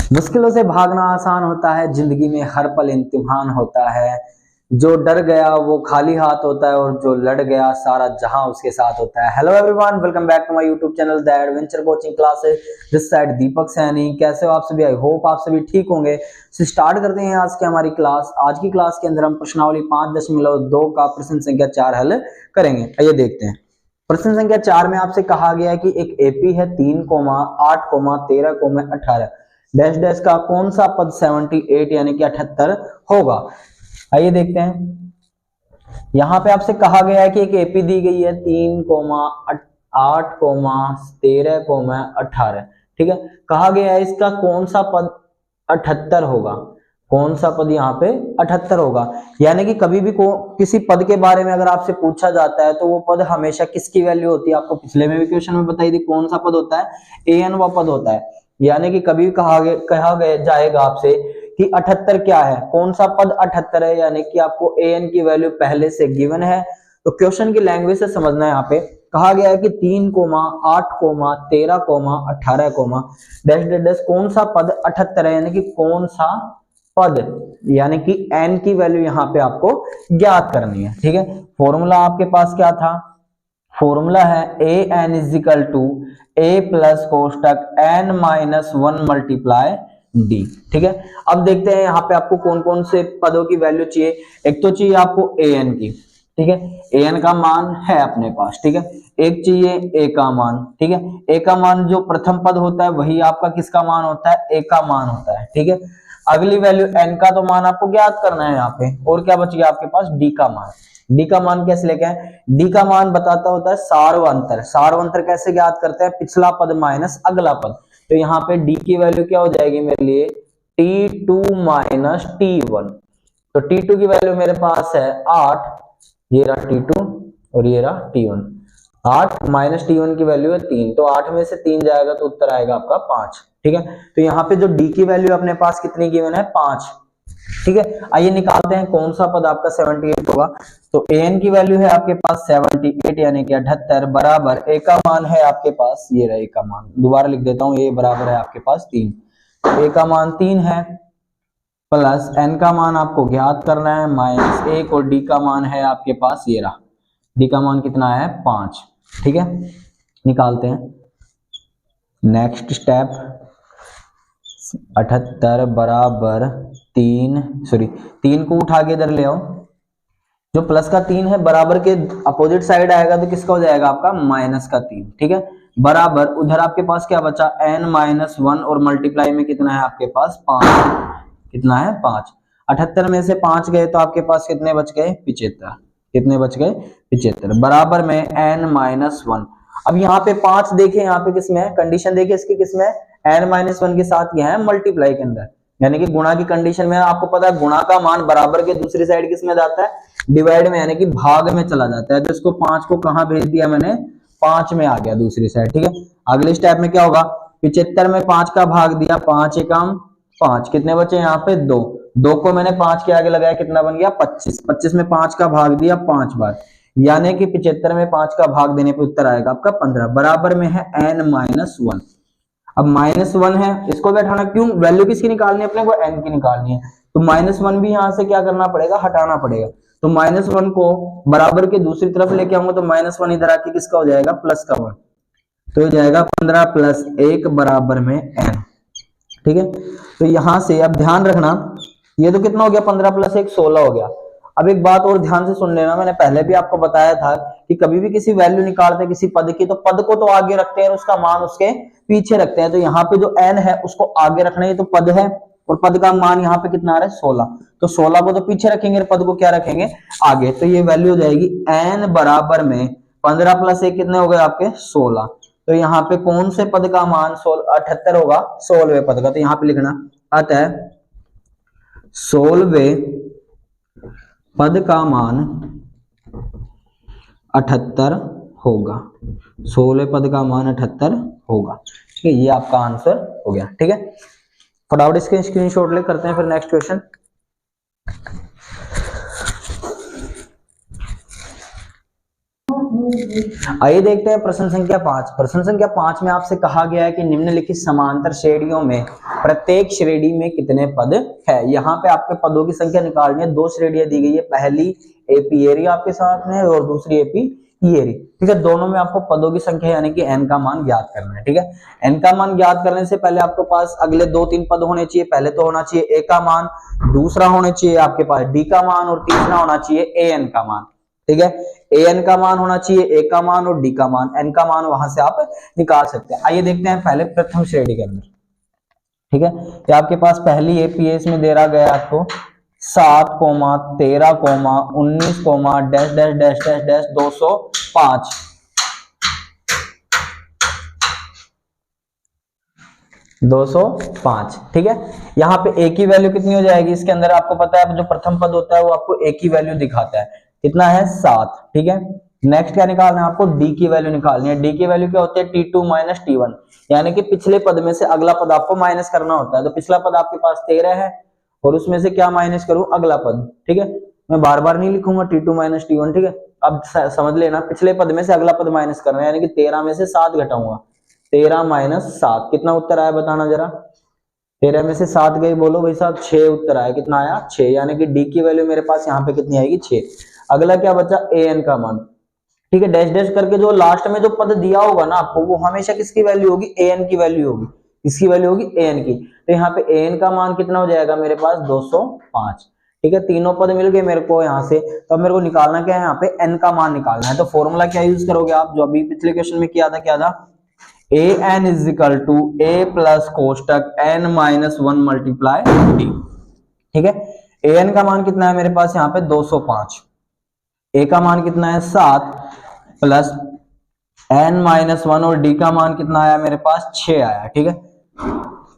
मुश्किलों से भागना आसान होता है, जिंदगी में हर पल इम्तिहान होता है। जो डर गया वो खाली हाथ होता है और जो लड़ गया सारा जहां उसके साथ होता है। Hello everyone, welcome back to my YouTube channel the adventure coaching classes. This side Deepak Saini. कैसे हो आप सभी? आई होप आप सभी ठीक होंगे। तो स्टार्ट करते हैं आज की हमारी क्लास। आज की क्लास के अंदर हम प्रश्नावली 5.2 का प्रश्न संख्या 4 हल करेंगे। आइए देखते हैं। प्रश्न संख्या 4 में आपसे कहा गया है कि एक एपी है 3,8,13,18 डैश डैश का कौन सा पद 78 यानी कि 78 होगा। आइए देखते हैं। यहां पे आपसे कहा गया है कि एक एपी दी गई है 3,8,13,18। ठीक है, कहा गया है इसका कौन सा पद 78 होगा। कौन सा पद यहाँ पे 78 होगा। यानी कि कभी भी किसी पद के बारे में अगर आपसे पूछा जाता है तो वो पद हमेशा किसकी वैल्यू होती है। आपको पिछले में भी क्वेश्चन में बताई थी कौन सा पद होता है, an वो पद होता है। यानी कि कभी कहा गया जाएगा आपसे कि 78 क्या है, कौन सा पद 78 है, यानी कि आपको an की वैल्यू पहले से गिवन है। तो क्वेश्चन की लैंग्वेज से समझना है। यहाँ पे कहा गया है कि 3,8,13,18 डैश डैश कौन सा पद 78 है, यानी कि कौन सा पद, यानी कि n की वैल्यू यहाँ पे आपको ज्ञात करनी है। ठीक है, फॉर्मूला आपके पास क्या था? फॉर्मूला है an is equal to a plus कोष्टक n माइनस 1 मल्टीप्लाई d। ठीक है, अब देखते हैं यहाँ पे आपको कौन कौन से पदों की वैल्यू चाहिए। एक तो चाहिए आपको an की। ठीक है, an का मान है अपने पास। ठीक है, एक चाहिए a का मान। ठीक है, a का मान जो प्रथम पद होता है वही आपका किसका मान होता है, a का मान होता है। ठीक है, अगली वैल्यू n का तो मान आपको ज्ञात करना है यहाँ पे। और क्या बच गया आपके पास? d का मान। डी का मान कैसे लेके आए? डी का मान बताता होता है सार्वंतर। सार्वंतर कैसे ज्ञात करते हैं? पिछला पद माइनस अगला पद। तो यहाँ पे डी की वैल्यू क्या हो जाएगी मेरे लिए? T2 minus T1। तो T2 की वैल्यू मेरे पास है 8, ये रहा T2 और ये रहा T1। 8 माइनस T1 की वैल्यू है 3, तो 8 में से 3 जाएगा तो उत्तर आएगा आपका 5। ठीक है, तो यहाँ पे जो डी की वैल्यू अपने पास कितनी गिवन है? 5। ठीक है, आइए निकालते हैं कौन सा पद आपका 78 होगा। तो an की वैल्यू है आपके पास 78 यानी कि 78 बराबर a का मान है आपके पास, ये रहा a का मान, दोबारा लिख देता हूं, ये बराबर है आपके पास 3। a का मान 3 है प्लस n का मान आपको ज्ञात करना है माइनस 1 और d का मान है आपके पास, ये रहा d का मान कितना है? 5। ठीक है, निकालते हैं। नेक्स्ट स्टेप 78 बराबर 3 को उठा के इधर ले आओ। जो प्लस का 3 है बराबर के अपोजिट साइड आएगा तो किसका हो जाएगा? आपका माइनस का 3। ठीक है, बराबर उधर आपके पास क्या बचा? n माइनस 1 और मल्टीप्लाई में कितना है आपके पास? 5। कितना है? 5। 78 में से 5 गए तो आपके पास कितने बच गए? 75। कितने बच गए? 75 बराबर में n माइनस 1। अब यहाँ पे 5 देखे, यहाँ पे किसमें है? कंडीशन देखिए इसकी किसमें है? n माइनस 1 के साथ यह है मल्टीप्लाई के अंदर, यानी कि गुणा की कंडीशन में। आपको पता है गुणा का मान बराबर के दूसरी साइड किसमें जाता है? डिवाइड में, यानी कि भाग में चला जाता है। तो इसको 5 को कहां भेज दिया मैंने? 5 में आ गया दूसरी साइड। ठीक है, अगले स्टेप में क्या होगा? 75 में 5 का भाग दिया, 5 एकम 5, कितने बचे यहाँ पे? 2 को मैंने 5 के आगे लगाया, कितना बन गया? 25। 25 में 5 का भाग दिया 5 बार, यानी कि 75 में 5 का भाग देने पे उत्तर आएगा आपका 15 बराबर में है n माइनस 1। अब माइनस 1 है, इसको भी हटाना, क्यों? वैल्यू किसकी निकालनी है अपने को? n की निकालनी है। तो माइनस 1 भी यहां से क्या करना पड़ेगा? हटाना पड़ेगा। तो माइनस 1 को बराबर के दूसरी तरफ लेके आऊंगा तो माइनस 1 इधर आके किसका हो जाएगा? प्लस का 1। तो हो जाएगा 15 प्लस 1 बराबर में n। ठीक है, तो यहां से अब ध्यान रखना, ये तो कितना हो गया? 15 प्लस 1 16 हो गया। अब एक बात और ध्यान से सुन लेना, मैंने पहले भी आपको बताया था कि कभी भी किसी वैल्यू निकालते हैं किसी पद की, तो पद को तो आगे रखते हैं और उसका मान उसके पीछे रखते हैं। तो यहाँ पे जो n है उसको आगे रखना है, तो पद है और पद का मान यहाँ पे कितना आ रहा है? 16। तो 16 को तो पीछे रखेंगे और पद को क्या रखेंगे? आगे। तो ये वैल्यू हो जाएगी n बराबर में 15 प्लस 1 कितने हो गए आपके? 16। तो यहाँ पे कौन से पद का मान 78 होगा? 16वें पद का। तो यहाँ पे लिखना, अतः 16वें पद का मान 78 होगा। 16वें पद का मान 78 होगा। ठीक है, ये आपका आंसर हो गया। ठीक है, फटाफट इसके स्क्रीनशॉट ले करते हैं फिर नेक्स्ट क्वेश्चन। आइए देखते हैं प्रश्न संख्या 5। प्रश्न संख्या 5 में आपसे कहा गया है कि निम्नलिखित समांतर श्रेणियों में प्रत्येक श्रेणी में कितने पद है। यहाँ पे आपके पदों की संख्या निकालनी है। दो श्रेणियां दी गई है, पहली एपीएरी आपके साथ में और दूसरी एपीएरी, ठीक है। दोनों में आपको पदों की संख्या यानी कि एन का मान ज्ञात करना है, ठीक है। एन का मान ज्ञात करने से पहले आपके पास अगले 2-3 पद होने चाहिए। पहले तो होना चाहिए ए का मान, दूसरा होना चाहिए आपके पास डी का मान और तीसरा होना चाहिए ए एन का मान, ठीक है। ए एन का मान होना चाहिए, ए का मान और डी का मान, एन का मान वहां से आप निकाल सकते हैं। आइए देखते हैं पहले प्रथम श्रेणी के अंदर, ठीक है। ये आपके पास पहली एपीएस में दे रहा गया आपको 7, 13, 19, dash dash dash dash dash 205, 205, ठीक है। यहाँ पे ए की वैल्यू कितनी हो जाएगी इसके अंदर, आपको पता है जो प्रथम पद होता है वो आपको ए की वैल्यू दिखाता है, कितना है 7, ठीक है। नेक्स्ट क्या निकालना है आपको, डी की वैल्यू निकालनी है। डी की वैल्यू क्या होती है, T2 माइनस T1, यानी कि पिछले पद में से अगला पद आपको माइनस करना होता है। तो पिछला पद आपके पास 13 है और उसमें से क्या माइनस करूं, अगला पद, ठीक है। मैं बार बार नहीं लिखूंगा T2 माइनस T1, ठीक है। अब समझ लेना, पिछले पद में से अगला पद माइनस करना है, यानी कि 13 में से 7 घटाऊंगा, 13 माइनस 7 कितना उत्तर आया बताना जरा। 13 में से 7 गई, बोलो भाई साहब 6 उत्तर आया, कितना आया 6, यानी कि डी की वैल्यू मेरे पास यहाँ पे कितनी आएगी 6। अगला क्या बचा, ए एन का मान, ठीक है। डैश डैश करके जो लास्ट में जो पद दिया होगा ना आपको, वो हमेशा किसकी वैल्यू होगी, ए एन की वैल्यू होगी। इसकी वैल्यू होगी ए एन की। तो यहाँ पे ए एन का मान कितना हो जाएगा मेरे पास 205, ठीक है। तीनों पद मिल गए मेरे को यहाँ से। तो अब मेरे को निकालना क्या है, यहाँ पे एन का मान निकालना है। तो फॉर्मूला क्या यूज करोगे आप, जो अभी पिछले क्वेश्चन में किया था, क्या था, A N is equal to A plus कोष्टक एन माइनस 1 मल्टीप्लाई डी, ठीक है। ए एन का मान कितना है मेरे पास यहाँ पे 205, ए का मान कितना है 7 प्लस एन माइनस 1 और डी का मान कितना आया मेरे पास 6 आया, ठीक है।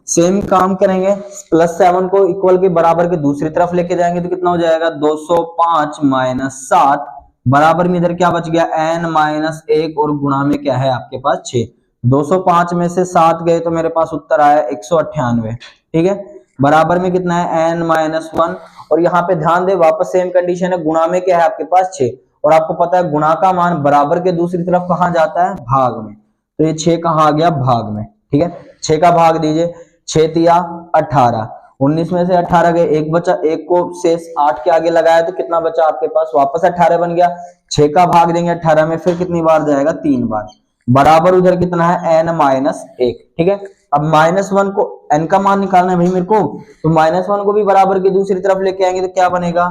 सेम काम करेंगे, प्लस 7 को इक्वल के बराबर के दूसरी तरफ लेके जाएंगे तो कितना हो जाएगा 205 माइनस 7 बराबर में इधर क्या बच गया एन माइनस 1 और गुणा में क्या है आपके पास 6। 205 में से 7 गए तो मेरे पास उत्तर आया 198, ठीक है। बराबर में कितना है एन माइनस 1 और यहाँ पे ध्यान दे वापस सेम कंडीशन है, गुणा में क्या है आपके पास 6 और आपको पता है गुणा का मान बराबर के दूसरी तरफ कहां जाता है, भाग में। तो ये 6 कहां आ गया, भाग में, ठीक है। 6 का भाग दीजिए, 6 तिया 18, 19 में से 18 गए, एक बचा, एक को शेष 8 के आगे लगाया तो कितना बचा आपके पास, वापस 18 बन गया। 6 का भाग देंगे 18 में, फिर कितनी बार जाएगा, 3 बार। बराबर उधर कितना है एन माइनस 1, ठीक है। अब माइनस 1 को एन का मान निकालना है भाई मेरे को, तो माइनस 1 को भी बराबर की दूसरी तरफ लेके आएंगे तो क्या बनेगा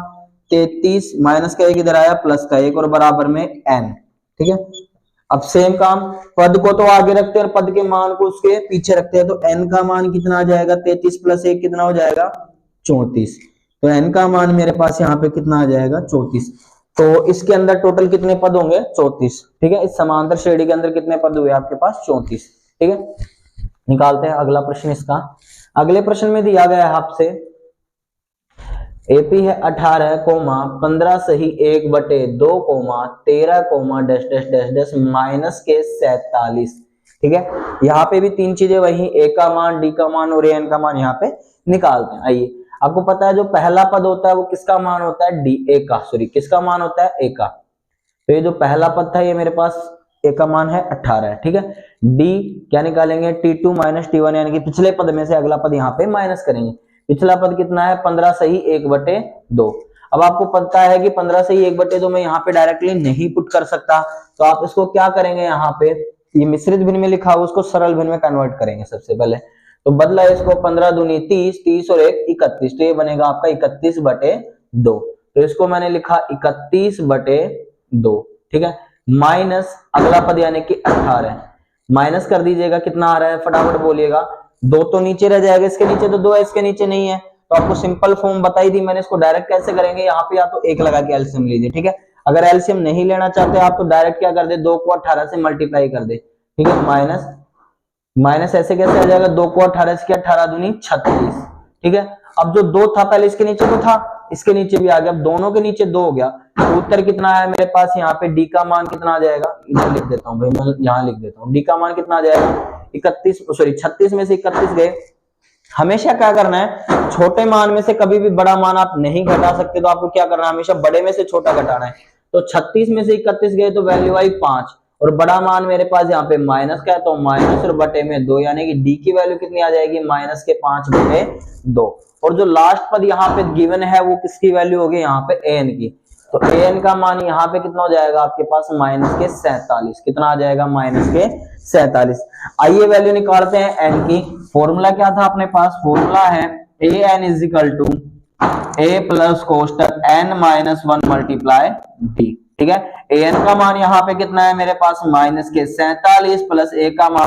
33, माइनस का 1 इधर आया, प्लस का 1 और बराबर में एन, ठीक है। अब सेम काम, पद को तो आगे रखते हैं और पद के मान को उसके पीछे रखते हैं। तो एन का मान कितना आ जाएगा, 33 प्लस 1 कितना हो जाएगा 34। तो एन का मान मेरे पास यहाँ पे कितना आ जाएगा 34। तो इसके अंदर टोटल कितने पद होंगे 34, ठीक है। इस समांतर श्रेणी के अंदर कितने पद हुए आपके पास 34, ठीक है। निकालते हैं अगला प्रश्न इसका। अगले प्रश्न में दिया गया है आपसे एपी है 18, 15 सही 1/2, 13, dash dash dash dash minus के 47, ठीक है। यहाँ पे भी 3 चीजें वही, ए का मान, डी का मान और एन का मान यहाँ पे निकालते हैं। आइए, आपको पता है जो पहला पद होता है वो किसका मान होता है, डी ए का, सॉरी किसका मान होता है, ए का। तो ये जो पहला पद था ये मेरे पास ए का मान है 18 है, ठीक है। डी क्या निकालेंगे, T2 माइनस T1, यानी कि पिछले पद में से अगला पद यहाँ पे माइनस करेंगे। पिछला पद कितना है 15 सही 1/2। अब आपको पता है कि 15 सही 1/2 मैं यहाँ पे डायरेक्टली नहीं पुट कर सकता, तो आप इसको क्या करेंगे, यहाँ पे ये मिश्रित भिन्न में लिखा हुआ उसको सरल भिन्न में कन्वर्ट करेंगे सबसे पहले। तो बदला इसको 15 दूनी 30, 30 और 1 31, तो ये बनेगा आपका 31/2। तो इसको मैंने लिखा 31/2, ठीक है। माइनस अगला पद यानी कि 18, माइनस कर दीजिएगा, कितना आ रहा है फटाफट बोलिएगा, 2 तो नीचे रह जाएगा, इसके नीचे तो 2 है, इसके नीचे नहीं है। तो आपको सिंपल फॉर्म बताई थी मैंने, इसको डायरेक्ट कैसे करेंगे, यहाँ पे या तो 1 लगा के एलसीएम लीजिए, ठीक है। अगर एलसीएम नहीं लेना चाहते आप तो डायरेक्ट क्या कर दे, 2 को 18 से मल्टीप्लाई कर दे, ठीक है। माइनस माइनस ऐसे कैसे आ जाएगा, 2 को 18 से 18 दूनी 36, ठीक है। अब जो 2 था पहले इसके नीचे तो था, इसके नीचे भी आ गया, अब दोनों के नीचे 2 हो गया। तो उत्तर कितना है मेरे पास, यहाँ पे डी का मान कितना आ जाएगा, इधर लिख देता हूँ भाई, मैं यहाँ लिख देता हूँ, डी का मान कितना आ जाएगा 36 में से 31 गए। हमेशा क्या करना है, छोटे मान में से कभी भी बड़ा मान आप नहीं घटा सकते, तो आपको क्या करना है, हमेशा बड़े में से छोटा घटाना है। तो 36 में से 31 गए तो वैल्यू आई 5, और बड़ा मान मेरे पास यहाँ पे माइनस का है तो माइनस और बटे में 2, यानी कि डी की वैल्यू कितनी आ जाएगी, माइनस के 5 बटे 2। और जो लास्ट पद यहाँ पे गिवन है वो किसकी वैल्यू होगी, यहाँ पे एन की, तो एन का मान यहाँ पे कितना हो जाएगा आपके पास, माइनस के 47। कितना आ जाएगा, माइनस के 47। आइए वैल्यू निकालते हैं एन की। फॉर्मूला क्या था अपने पास, फॉर्मूला है A N is equal to A plus कोष्टक एन माइनस 1 मल्टीप्लाई डी। ठीक है, ए एन का मान यहाँ पे कितना है मेरे पास, माइनस के 47 प्लस ए का मान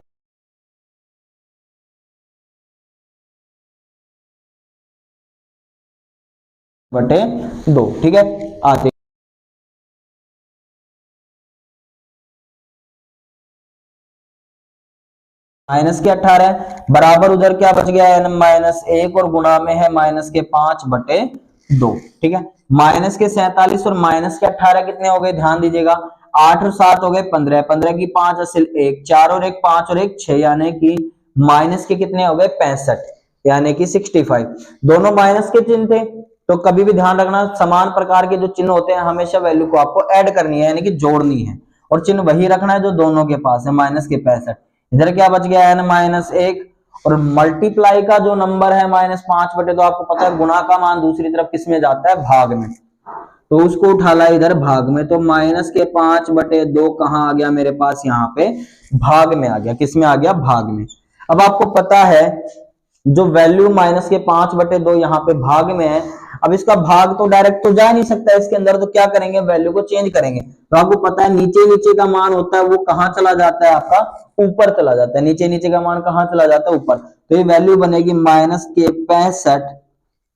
बटे 2। ठीक है, आते माइनस के 18 बराबर उधर क्या बच गया, एन माइनस 1 और गुणा में है माइनस के 5 बटे 2। ठीक है, माइनस के 47 और माइनस के 18 कितने हो गए, ध्यान दीजिएगा, 8 और 7 हो गए 15, 15 की 5 असिल 1, 4 और 1 5 और 1 6, यानी कि माइनस के कितने हो गए 65, यानी कि 65। दोनों माइनस के चिन्ह थे, तो कभी भी ध्यान रखना समान प्रकार के जो चिन्ह होते हैं हमेशा वैल्यू को आपको ऐड करनी है, यानी कि जोड़नी है, और चिन्ह वही रखना है जो दोनों के पास है, माइनस के 65। इधर क्या बच गया, एन माइनस 1, और मल्टीप्लाई का जो नंबर है माइनस 5 बटे, तो आपको पता है गुणा का मान दूसरी तरफ किस में जाता है, भाग में, तो उसको उठा ला इधर भाग में, तो माइनस के 5 बटे 2 कहां आ गया मेरे पास, यहाँ पे भाग में आ गया। किस में आ गया, भाग में। अब आपको पता है जो वैल्यू माइनस के 5 बटे 2 यहाँ पे भाग में है, अब इसका भाग तो डायरेक्ट तो जा नहीं सकता इसके अंदर, तो क्या करेंगे, वैल्यू को चेंज करेंगे। तो आपको पता है नीचे नीचे का मान होता है वो कहां चला जाता है, आपका ऊपर चला जाता है, नीचे नीचे का मान कहां चला जाता है, ऊपर। तो ये वैल्यू बनेगी माइनस के 65।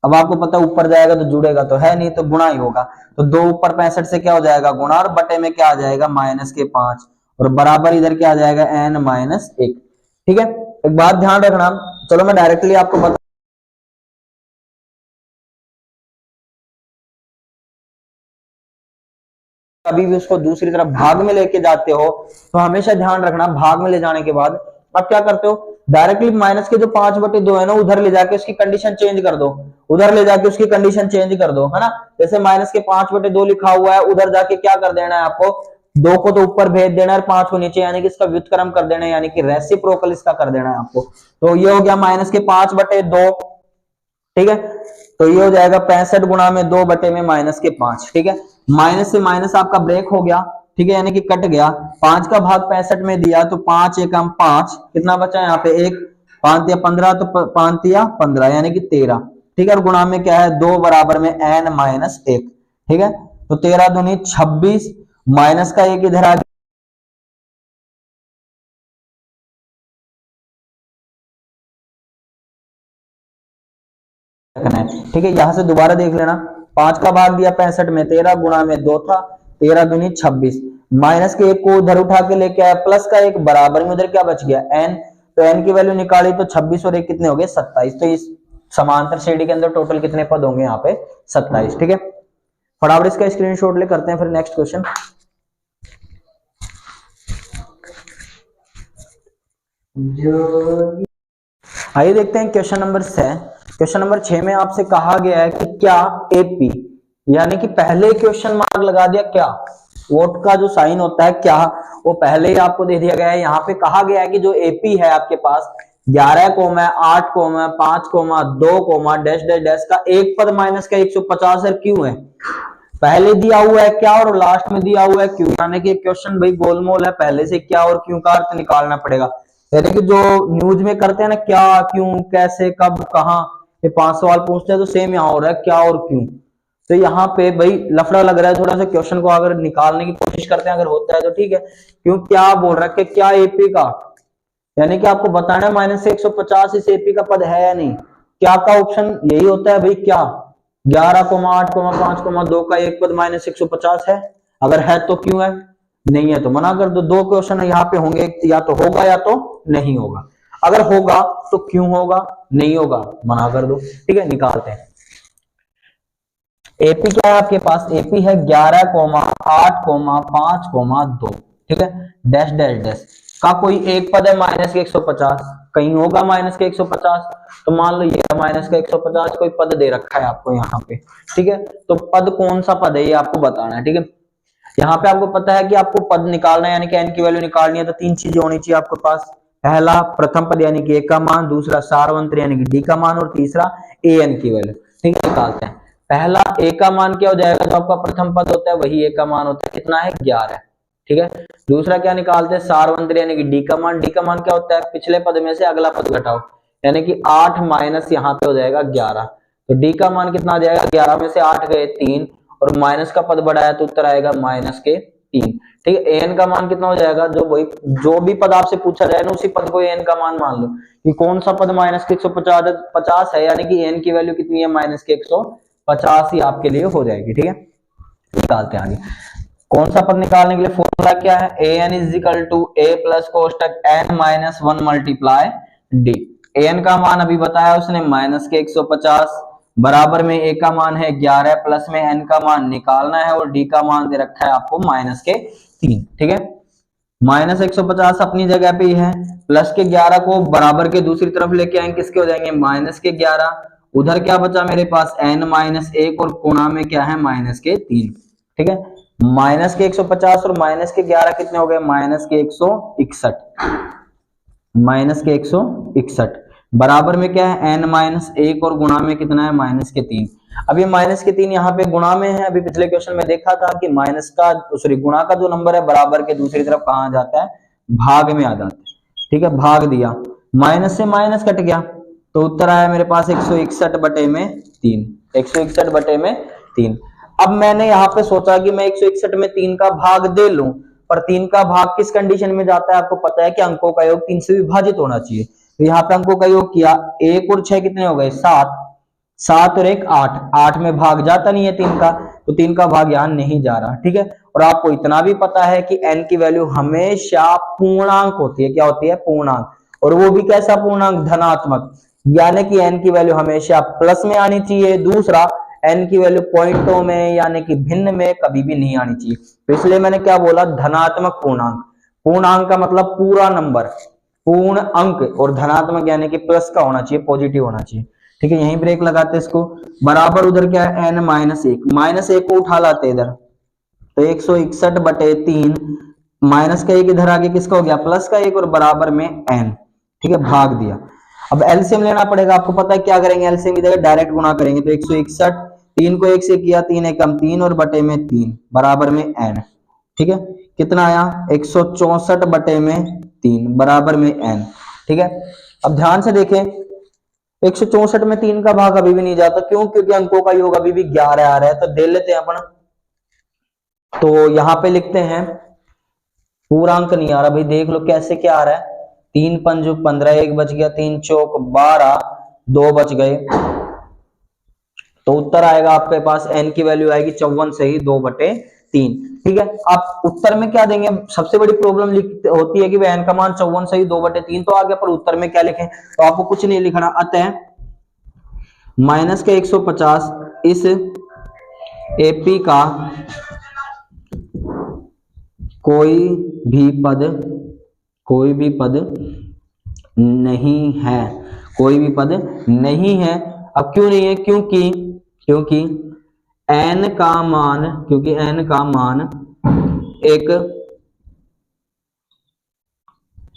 अब आपको पता है ऊपर जाएगा तो जुड़ेगा तो है नहीं, तो गुणा ही होगा, तो 2 ऊपर 65 से क्या हो जाएगा, गुणा, और बटे में क्या आ जाएगा, माइनस के 5, और बराबर इधर क्या आ जाएगा, एन माइनस 1। ठीक है, एक बात ध्यान रखना, चलो मैं डायरेक्टली आपको बता, कभी भी उसको दूसरी तरफ भाग में लेके जाते हो तो हमेशा ध्यान रखना, भाग में ले जाने के बाद आप क्या करते हो, डायरेक्टली माइनस के जो 5 बटे 2 है ना, उधर ले जाके उसकी कंडीशन चेंज कर दो, उधर ले जाके उसकी कंडीशन चेंज कर दो, है ना। जैसे माइनस के 5 बटे 2 लिखा हुआ है, उधर जाके क्या कर देना है आपको, 2 को तो ऊपर भेज देना है और 5 को नीचे, यानी कि इसका व्युत्क्रम कर देना है, यानी कि रेसिप्रोकल इसका कर देना है आपको। तो ये हो गया माइनस के 5 बटे 2। ठीक है, तो ये हो जाएगा 65 गुणा में 2 बटे में माइनस के 5। ठीक है, माइनस से माइनस आपका ब्रेक हो गया, ठीक है, यानी कि कट गया, 5 का भाग 65 में दिया तो 5 एकम 5, कितना बचा यहाँ पे 1, 5 या 15, तो 5 या 15 यानी कि 13। ठीक है, और गुणा में क्या है 2 बराबर में n माइनस 1। ठीक है, तो 13 दूनी 26, माइनस का 1 इधर आ, ठीक है, यहां से दोबारा देख लेना, 5 का भाग दिया 65 में, 13 गुणा में 2 था, 13 दूनी 26, माइनस के 1 को उधर उठा के लेके आया, प्लस का 1 बराबर में उधर क्या बच गया n, तो n की वैल्यू निकाली तो 26 और 1 कितने हो गए 27। तो इस समांतर श्रेणी के अंदर टोटल कितने पद होंगे यहाँ पे 27। ठीक है, फटाफट इसका स्क्रीनशॉट ले करते हैं फिर नेक्स्ट क्वेश्चन। आइए देखते हैं क्वेश्चन नंबर 6। क्वेश्चन नंबर 6 में आपसे कहा गया है कि क्या एपी, यानी कि पहले क्वेश्चन मार्क लगा दिया, क्या वोट का जो साइन होता है क्या, वो पहले ही आपको दे दिया गया है। यहाँ पे कहा गया है कि जो एपी है आपके पास 11, 8, 5, 2, डैश डैश डैश का एक पद माइनस का 150 है, क्यों है, पहले दिया हुआ है क्या और लास्ट में दिया हुआ है क्यों, यानी कि क्वेश्चन भाई गोलमोल है, पहले से क्या और क्यों का अर्थ निकालना पड़ेगा। यानी कि जो न्यूज में करते हैं ना, क्या, क्यों, कैसे, कब, कहां, ये 5 सवाल पूछते हैं, तो सेम यहाँ हो रहा है, क्या और क्यों। तो यहाँ पे भाई लफड़ा लग रहा है थोड़ा सा, क्वेश्चन को अगर निकालने की कोशिश करते हैं, अगर होता है तो ठीक है। क्यों, क्या बोल रहा है कि क्या एपी का, यानी कि आपको बताना है माइनस से 150 इस एपी का पद है या नहीं। क्या का ऑप्शन यही होता है भाई, क्या 11, 8, 5, 2 का एक पद माइनस 150 है, अगर है तो क्यों है, नहीं है तो मना कर दो। 2 क्वेश्चन यहाँ पे होंगे, या तो होगा या तो नहीं होगा, अगर होगा तो क्यों होगा, नहीं होगा मना कर दो। ठीक है, निकालते हैं। एपी क्या है आपके पास, एपी है 11, 8, 5, 2। ठीक है, डैश डैश डैश का कोई एक पद है माइनस के 150, कहीं होगा माइनस के 150, तो मान लो ये माइनस का 150 कोई पद दे रखा है आपको यहाँ पे। ठीक है, तो पद कौन सा पद है ये आपको बताना है। ठीक है, यहाँ पे आपको पता है कि आपको पद निकालना है, यानी कि n की वैल्यू निकालनी है, तो तीन चीजें होनी चाहिए आपके पास। पहला प्रथम पद यानी कि a का मान, दूसरा सारवंत्र यानी कि d का मान, और तीसरा an की वैल्यू। ठीक है, निकालते हैं। पहला a का मान क्या हो जाएगा, जो आपका प्रथम पद होता है वही a का मान होता है, कितना है 11। ठीक है, दूसरा क्या निकालते हैं, सारवंत्र यानी कि d का मान। d का मान क्या होता है, पिछले पद में से अगला पद घटाओ, यानी कि 8 माइनस यहाँ पे हो जाएगा 11, तो d का मान कितना आ जाएगा, 11 में से 8 गए 3, और माइनस का पद बढ़ाया तो उत्तर आएगा माइनस के 3। ठीक है, an का मान कितना हो जाएगा, जो भी पद आपसे पूछा जाए ना उसी पद को an का मान मान लो कि कौन सा पद माइनस के 150 है, यानी कि n की वैल्यू कितनी है, माइनस के 150 ही आपके लिए हो जाएगी। ठीक है, निकालते हैं आगे। कौन सा पद निकालने के लिए फॉर्मूला क्या है, an is equal to a plus कोष्टक n minus 1 multiply d। an का मान अभी बताया उसने माइनस के 150, बराबर में a का मान है 11, प्लस में n का मान निकालना है, और d का मान दे रखा है आपको माइनस के 3। ठीक है, माइनस 150 अपनी जगह पे ही है, प्लस के 11 को बराबर के दूसरी तरफ लेके आएंगे, किसके हो जाएंगे, माइनस के 11। उधर क्या बचा मेरे पास, n माइनस 1, और कोना में क्या है, माइनस के 3। ठीक है, माइनस के 150 और माइनस के 11 कितने हो गए, माइनस के 161, माइनस के 161, बराबर में क्या है, n माइनस 1, और गुणा में कितना है, माइनस के 3। अब ये माइनस के 3 यहाँ पे गुणा में है, अभी पिछले क्वेश्चन में देखा था कि माइनस का सॉरी गुणा का जो नंबर है बराबर के दूसरी तरफ कहाँ आ जाता है, भाग में आ जाता है। ठीक है, भाग दिया, माइनस से माइनस कट गया, तो उत्तर आया मेरे पास 161 बटे में 3, 161 बटे में 3। अब मैंने यहाँ पे सोचा कि मैं 161 में 3 का भाग दे लूं, पर 3 का भाग किस कंडीशन में जाता है, आपको पता है कि अंकों का योग 3 से विभाजित होना चाहिए। तो यहाँ पे अंकों का योग किया, 1 और 6 कितने हो गए, 7, 7 और 1 8, 8 में भाग जाता नहीं है 3 का, तो 3 का भाग यहाँ नहीं जा रहा। ठीक है, और आपको इतना भी पता है कि n की वैल्यू हमेशा पूर्णांक होती है, क्या होती है, पूर्णांक, और वो भी कैसा पूर्णांक, धनात्मक, यानी कि n की वैल्यू हमेशा प्लस में आनी चाहिए। दूसरा, n की वैल्यू पॉइंटों में यानी कि भिन्न में कभी भी नहीं आनी चाहिए, तो इसलिए मैंने क्या बोला, धनात्मक पूर्णांक। पूर्णांक का मतलब पूरा नंबर, पूर्ण अंक, और धनात्मक यानी कि प्लस का होना चाहिए, पॉजिटिव होना चाहिए। ठीक है, यहीं ब्रेक लगाते इसको, बराबर उधर क्या है, n माइनस 1, माइनस 1 को उठा लाते इधर, तो 161 बटे 3, माइनस का 1 इधर आगे किसका हो गया, प्लस का 1, और बराबर में n। ठीक है, भाग दिया। अब एलसीएम लेना पड़ेगा, आपको पता है क्या करेंगे, एलसीएम इधर डायरेक्ट गुणा करेंगे, तो 161, 3 को 1 से किया, 3 एकम 3, और बटे में 3, बराबर में n। ठीक है, कितना आया, 164 बटे में 3, बराबर में n। ठीक है, अब ध्यान से देखें, 164 में 3 का भाग अभी भी नहीं जाता, क्यों, क्योंकि अंकों का योग अभी भी 11 आ रहा है। तो दे लेते हैं अपन, तो यहां पे लिखते हैं, पूरा अंक नहीं आ रहा भाई, देख लो कैसे क्या आ रहा है, 3 पंजुक 15, 1 बच गया, 3 चौक 12, 2 बच गए, तो उत्तर आएगा आपके पास n की वैल्यू आएगी 54 से ही 2/3। ठीक है, आप उत्तर में क्या देंगे, सबसे बड़ी प्रॉब्लम होती है कि n का मान 54 से ही 2/3 तो आ गया, पर उत्तर में क्या लिखें, तो आपको कुछ नहीं लिखना। अतः माइनस के 150 इस एपी का कोई भी पद नहीं है, कोई भी पद नहीं है। अब क्यों नहीं है, क्योंकि n का मान एक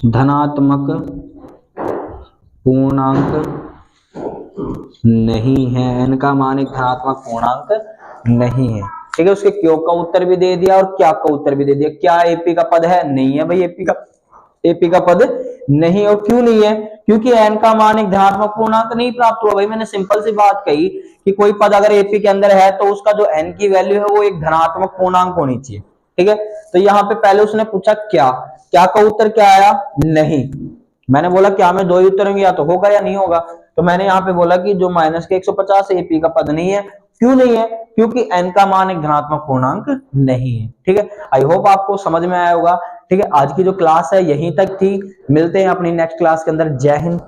धनात्मक पूर्णांक नहीं है, n का मान एक धनात्मक पूर्णांक नहीं है। ठीक है, उसके क्यों का उत्तर भी दे दिया और क्या का उत्तर भी दे दिया। क्या एपी का पद है, नहीं है भाई, एपी का पद नहीं। और क्यों नहीं है, क्योंकि n का मान एक धनात्मक पूर्णांक नहीं प्राप्त हुआ। भाई मैंने सिंपल सी बात कही कि कोई पद अगर एपी के अंदर है तो उसका जो n की वैल्यू है वो एक धनात्मक पूर्णांक होनी चाहिए। ठीक है, तो यहाँ पे पहले उसने पूछा क्या का उत्तर क्या आया, नहीं। मैंने बोला क्या में दो ही उत्तर होंगे, या तो होगा या नहीं होगा, तो मैंने यहाँ पे बोला कि जो माइनस के 150 एपी का पद नहीं है। क्यों नहीं है, क्योंकि n का मान एक धनात्मक पूर्णांक नहीं है। ठीक है, आई होप आपको समझ में आया होगा। ठीक है, आज की जो क्लास है यहीं तक थी, मिलते हैं अपनी नेक्स्ट क्लास के अंदर। जय हिंद।